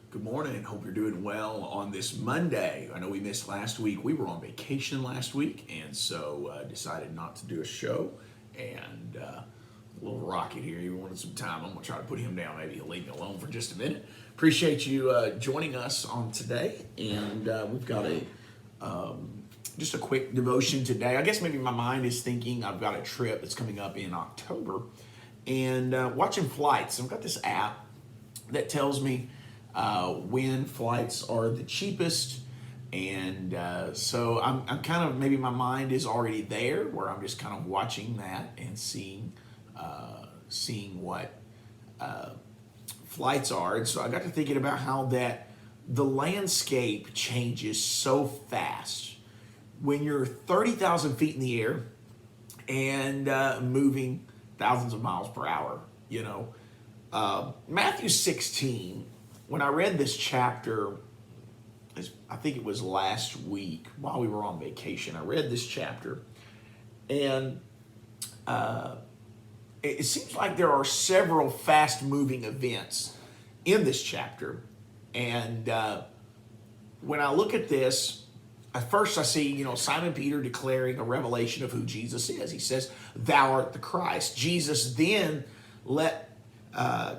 Good morning. Hope you're doing well on this Monday. I know we missed last week. We were on vacation last week, and so decided not to do a show. And a little Rocket here, he wanted some time. I'm going to try to put him down. Maybe he'll leave me alone for just a minute. Appreciate you joining us on today. And we've got just a quick devotion today. I guess maybe my mind is thinking I've got a trip that's coming up in October, and watching flights. I've got this app that tells me when flights are the cheapest, and so I'm kind of, maybe my mind is already there where I'm just kind of watching that and seeing what flights are. And so I got to thinking about how that the landscape changes so fast when you're 30,000 feet in the air and moving thousands of miles per hour. Matthew 16, when I read this chapter, I think it was last week while we were on vacation, I read this chapter, and it seems like there are several fast-moving events in this chapter. And when I look at this, at first I see, Simon Peter declaring a revelation of who Jesus is. He says, "Thou art the Christ." Jesus then let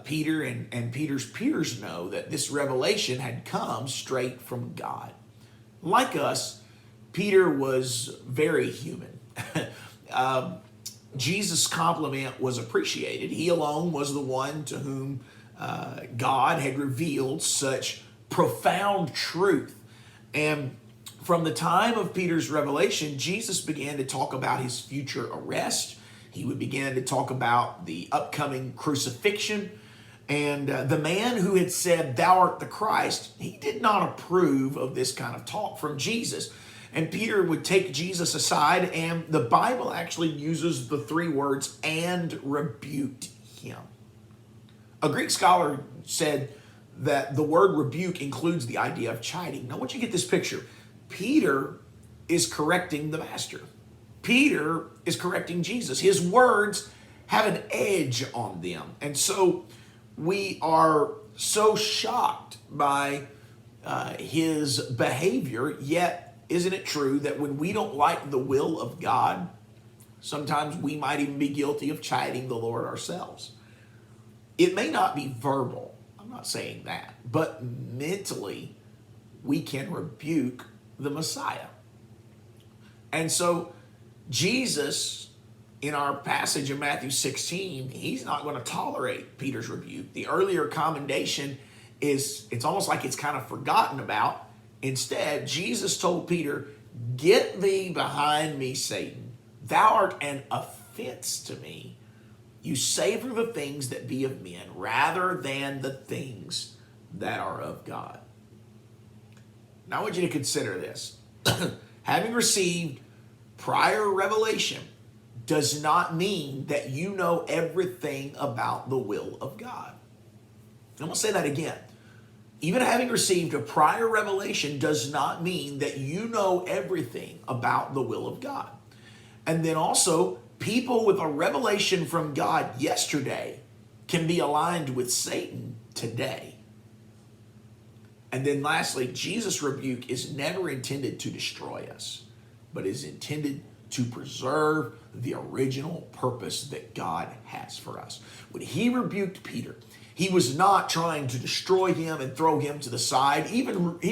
Peter and Peter's peers know that this revelation had come straight from God. Like us, Peter was very human. Jesus' compliment was appreciated. He alone was the one to whom God had revealed such profound truth. And from the time of Peter's revelation, Jesus began to talk about his future arrest. He would begin to talk about the upcoming crucifixion. And the man who had said, "Thou art the Christ," he did not approve of this kind of talk from Jesus. And Peter would take Jesus aside, and the Bible actually uses the three words, "and rebuked him." A Greek scholar said that the word rebuke includes the idea of chiding. Now, once you get this picture, Peter is correcting the master. Peter is correcting Jesus. His words have an edge on them. And so we are so shocked by his behavior, yet isn't it true that when we don't like the will of God, sometimes we might even be guilty of chiding the Lord ourselves? It may not be verbal, I'm not saying that, but mentally we can rebuke the Messiah. And so Jesus, in our passage in Matthew 16, he's not going to tolerate Peter's rebuke. The earlier commendation it's almost like it's kind of forgotten about. Instead, Jesus told Peter, "Get thee behind me, Satan. Thou art an offense to me. You savor the things that be of men rather than the things that are of God." Now I want you to consider this. Having received prior revelation does not mean that you know everything about the will of God. I'm going to say that again. Even having received a prior revelation does not mean that you know everything about the will of God. And then also, people with a revelation from God yesterday can be aligned with Satan today. And then lastly, Jesus' rebuke is never intended to destroy us, but is intended to preserve the original purpose that God has for us. When he rebuked Peter, he was not trying to destroy him and throw him to the side. He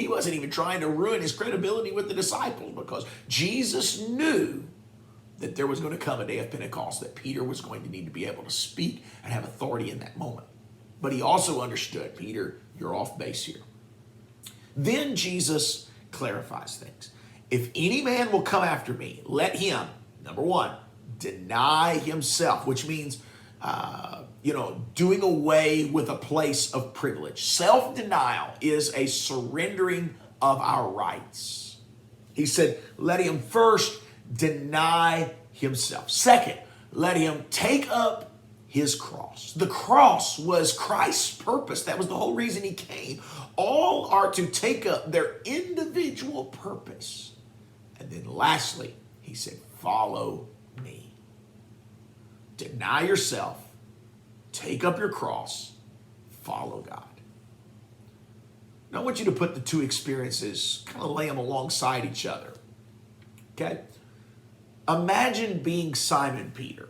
wasn't even trying to ruin his credibility with the disciples, because Jesus knew that there was going to come a day of Pentecost that Peter was going to need to be able to speak and have authority in that moment. But he also understood, "Peter, you're off base here." Then Jesus clarifies things. "If any man will come after me, let him," number one, "deny himself," which means, doing away with a place of privilege. Self-denial is a surrendering of our rights. He said, let him first deny himself. Second, let him take up his cross. The cross was Christ's purpose. That was the whole reason he came. All are to take up their individual purpose. And then lastly, he said, follow me. Deny yourself, take up your cross, follow God. And I want you to put the two experiences, kind of lay them alongside each other. Okay? Imagine being Simon Peter.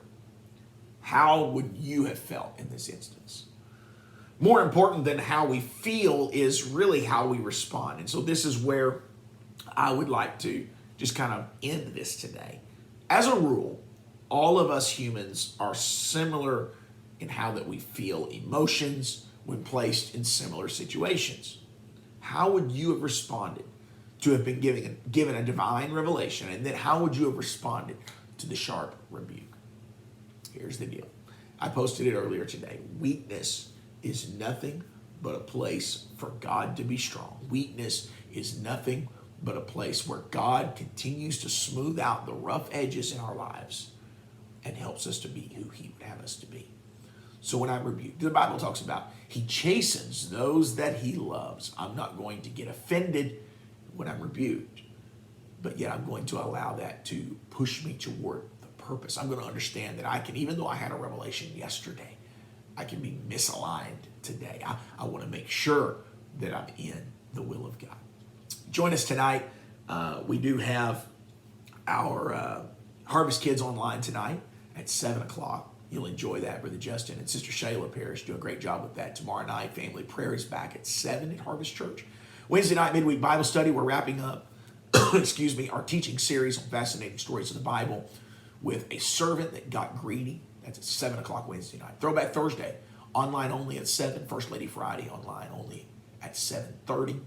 How would you have felt in this instance? More important than how we feel is really how we respond. And so this is where I would like to just kind of end this today. As a rule, all of us humans are similar in how that we feel emotions when placed in similar situations. How would you have responded to have been given a divine revelation? And then how would you have responded to the sharp rebuke? Here's the deal. I posted it earlier today. Weakness is nothing but a place for God to be strong. Weakness is nothing but a place where God continues to smooth out the rough edges in our lives and helps us to be who he would have us to be. So when I'm rebuked, the Bible talks about he chastens those that he loves. I'm not going to get offended when I'm rebuked, but yet I'm going to allow that to push me toward the purpose. I'm going to understand that I can, even though I had a revelation yesterday, I can be misaligned today. I want to make sure that I'm in the will of God. Join us tonight. We do have our Harvest Kids online tonight at 7 o'clock. You'll enjoy that. Brother Justin and Sister Shayla Parrish do a great job with that. Tomorrow night, Family Prayer is back at 7 at Harvest Church. Wednesday night, midweek Bible study. We're wrapping up, our teaching series on fascinating stories of the Bible with a servant that got greedy. That's at 7 o'clock Wednesday night. Throwback Thursday, online only at 7. First Lady Friday, online only at 7:30.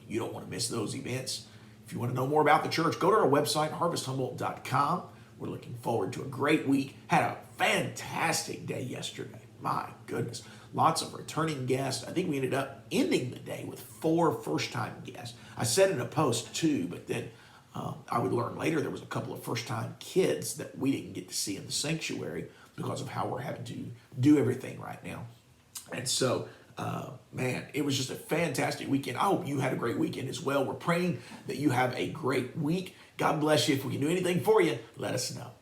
You don't want to miss those events. If you want to know more about the church, go to our website, harvesthumboldt.com. We're looking forward to a great week. Had a fantastic day yesterday. My goodness. Lots of returning guests. I think we ended up ending the day with 4 first-time guests. I said in a post, too, but then I would learn later there was a couple of first-time kids that we didn't get to see in the sanctuary because of how we're having to do everything right now. And so, man, it was just a fantastic weekend. I hope you had a great weekend as well. We're praying that you have a great week. God bless you. If we can do anything for you, let us know.